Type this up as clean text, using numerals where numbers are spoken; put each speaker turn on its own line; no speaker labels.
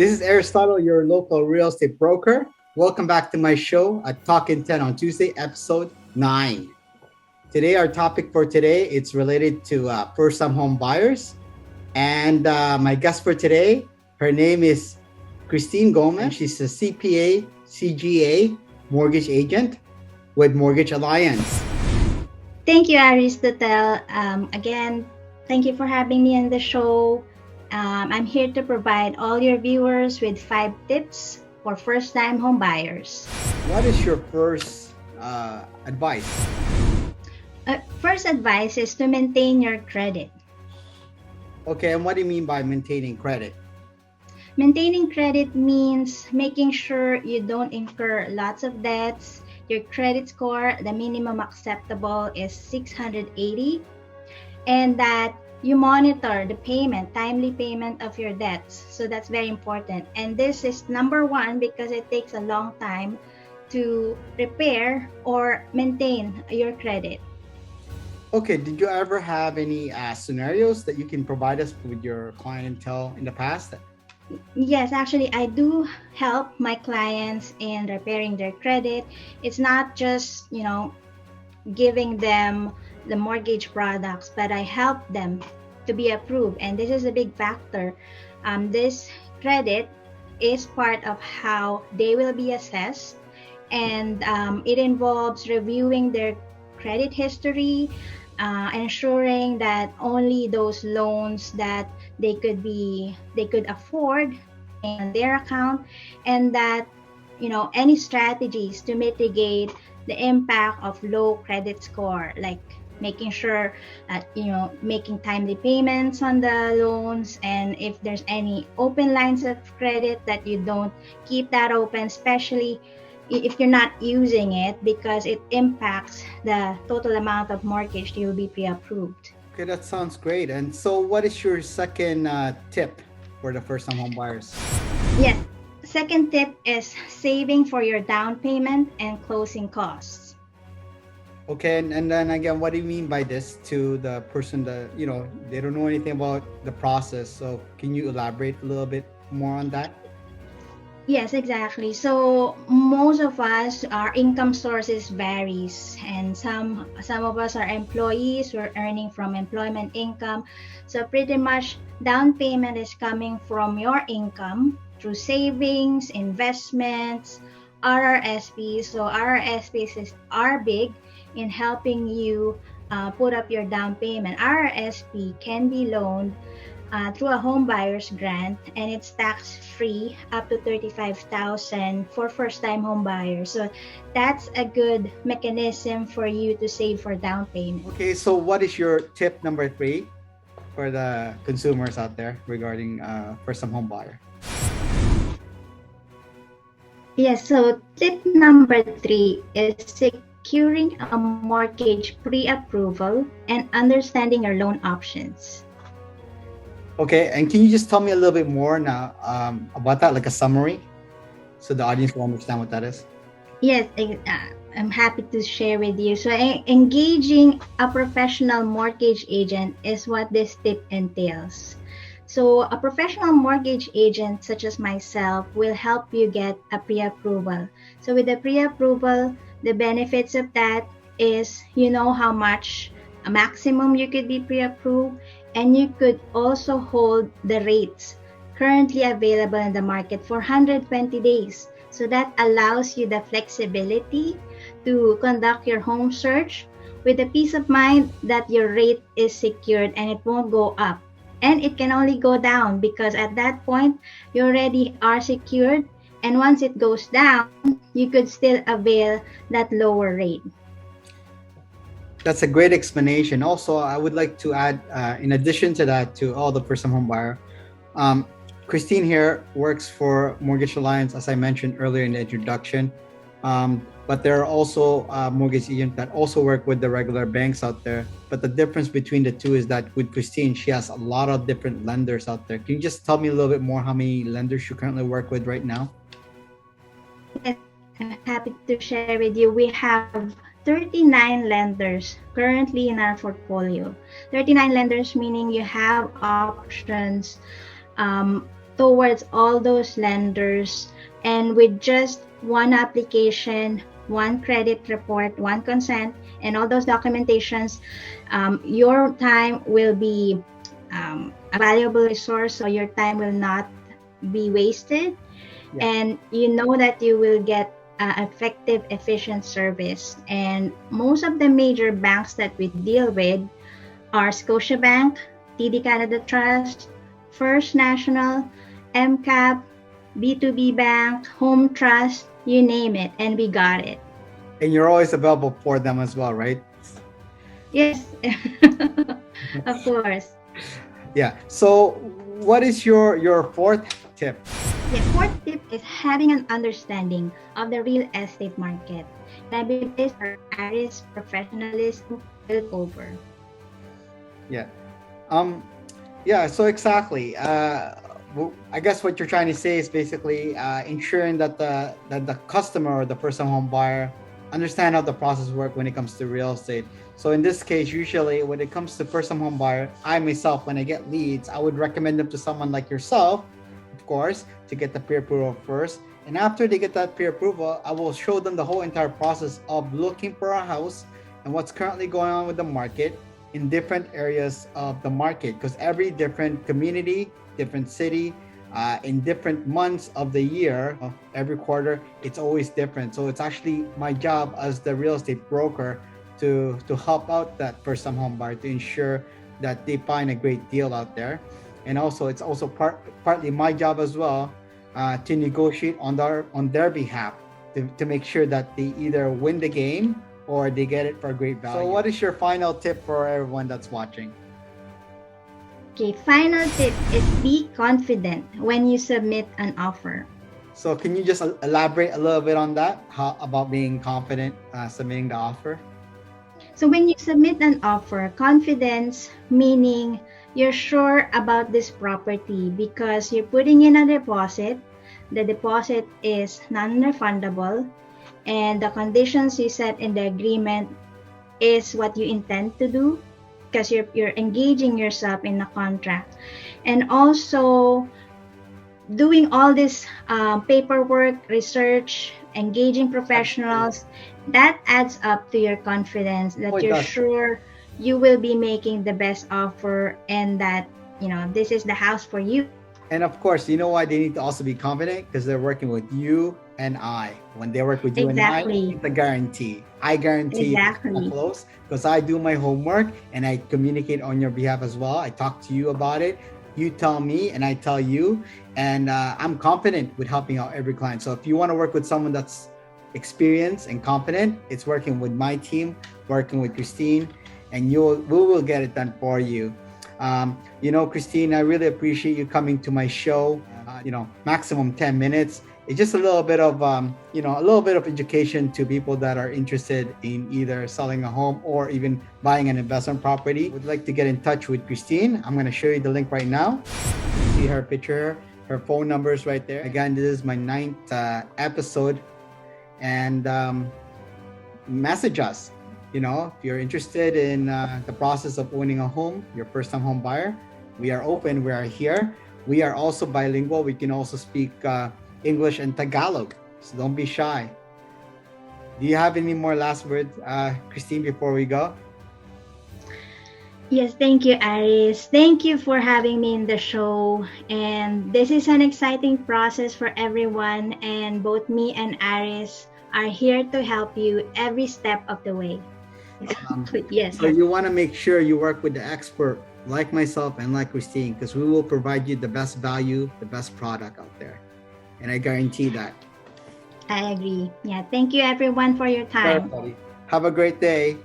This is Aristotle, your local real estate broker. Welcome back to my show at Talk 10 on Tuesday, episode 9. Today, our topic for today, it's related to first-time home buyers. And my guest for today, her name is Christine Gomez. She's a CPA, CGA mortgage agent with Mortgage Alliance.
Thank you, Aristotle. Again, thank you for having me on the show. I'm here to provide all your viewers with 5 tips for first-time home buyers.
What is your first advice?
First advice is to maintain your credit.
Okay, and what do you mean by maintaining credit?
Maintaining credit means making sure you don't incur lots of debts. Your credit score, the minimum acceptable is 680, and that you monitor the timely payment of your debts. So that's very important. And this is number 1 because it takes a long time to repair or maintain your credit.
Okay, did you ever have any scenarios that you can provide us with your clientele in the past?
Yes, actually, I do help my clients in repairing their credit. It's not just, giving them the mortgage products, but I help them to be approved. And this is a big factor. This credit is part of how they will be assessed. And it involves reviewing their credit history, ensuring that only those loans that they could afford in their account, and that any strategies to mitigate the impact of low credit score, like making sure that making timely payments on the loans, and if there's any open lines of credit, that you don't keep that open, especially if you're not using it, because it impacts the total amount of mortgage you'll be pre-approved.
Okay, that sounds great. And so what is your second tip for the first-time home buyers?
Yes. Second tip is saving for your down payment and closing costs.
Okay, and then again, what do you mean by this to the person that, they don't know anything about the process? So can you elaborate a little bit more on that?
Yes, exactly. So most of us, our income sources varies, and some of us are employees. We're earning from employment income. So pretty much down payment is coming from your income through savings, investments, RRSPs. So RRSPs are big in helping you put up your down payment. RRSP can be loaned through a home buyer's grant, and it's tax-free up to $35,000 for first-time home buyers. So that's a good mechanism for you to save for down payment.
Okay, so what is your tip number 3 for the consumers out there regarding first-time home buyer?
Yes, so tip number 3 is securing a mortgage pre-approval and understanding your loan options.
Okay, and can you just tell me a little bit more now about that, like a summary, so the audience will understand what that is?
Yes, I'm happy to share with you. So engaging a professional mortgage agent is what this tip entails. So a professional mortgage agent such as myself will help you get a pre-approval. So with the pre-approval, the benefits of that is how much a maximum you could be pre-approved, and you could also hold the rates currently available in the market for 120 days. So that allows you the flexibility to conduct your home search with the peace of mind that your rate is secured and it won't go up. And it can only go down, because at that point you already are secured, and once it goes down, you could still avail that lower rate.
That's a great explanation. Also, I would like to add, in addition to that, to all the first-time home buyer, Christine here works for Mortgage Alliance, as I mentioned earlier in the introduction. But there are also mortgage agents that also work with the regular banks out there. But the difference between the two is that with Christine, she has a lot of different lenders out there. Can you just tell me a little bit more how many lenders you currently work with right now?
Yes, I'm happy to share with you. We have 39 lenders currently in our portfolio. 39 lenders meaning you have options towards all those lenders. And with just one application, one credit report, one consent, and all those documentations, your time will be a valuable resource, so your time will not be wasted.
Yeah.
And you know that you will get effective, efficient service. And most of the major banks that we deal with are Scotiabank, TD Canada Trust, First National, MCAP, B2B Bank, Home Trust, you name it, and we got it.
And you're always available for them as well, right?
Yes, of course.
Yeah. So what is your fourth tip?
The fourth tip is having an understanding of the real estate market. And I believe this is Aris professionalism built over.
Yeah. Yeah, so exactly. I guess what you're trying to say is basically ensuring that the customer or the first home buyer understand how the process works when it comes to real estate. So in this case, usually when it comes to first home buyer, I myself, when I get leads, I would recommend them to someone like yourself, of course, to get the pre-approval first. And after they get that pre-approval, I will show them the whole entire process of looking for a house and what's currently going on with the market in different areas of the market, because every different community, different city, in different months of the year, every quarter, it's always different. So it's actually my job as the real estate broker to help out that first time home buyer to ensure that they find a great deal out there. And also it's also partly my job as well to negotiate on their behalf to make sure that they either win the game or they get it for a great value. So what is your final tip for everyone that's watching?
Okay, final tip is be confident when you submit an offer.
So can you just elaborate a little bit on that? How about being confident submitting the offer?
So when you submit an offer, confidence meaning you're sure about this property because you're putting in a deposit. The deposit is non-refundable, and the conditions you set in the agreement is what you intend to do because you're engaging yourself in a contract. And also doing all this paperwork, research, engaging professionals, that adds up to your confidence that you're sure you will be making the best offer and that, you know, this is the house for you.
And of course, you know why they need to also be confident? Because they're working with you and I. When they work with you and I, it's a guarantee. I guarantee it's close because I do my homework and I communicate on your behalf as well. I talk to you about it. You tell me and I tell you. And I'm confident with helping out every client. So if you want to work with someone that's experienced and confident, it's working with my team, working with Christine, and we will get it done for you. You know, Christine, I really appreciate you coming to my show. Maximum 10 minutes. It's just a little bit of, a little bit of education to people that are interested in either selling a home or even buying an investment property. Would like to get in touch with Christine. I'm going to show you the link right now. See her picture, her phone number is right there. Again, this is my 9th episode, and message us. You know, if you're interested in the process of owning a home, your first time home buyer, we are open, we are here. We are also bilingual. We can also speak English and Tagalog, so don't be shy. Do you have any more last words, Christine, before we go?
Yes, thank you, Aris. Thank you for having me in the show. And this is an exciting process for everyone. And both me and Aris are here to help you every step of the way. Yes.
So you want to make sure you work with the expert like myself and like Christine, because we will provide you the best value, the best product out there. And I guarantee that.
I agree. Yeah. Thank you, everyone, for your time.
Have a great day.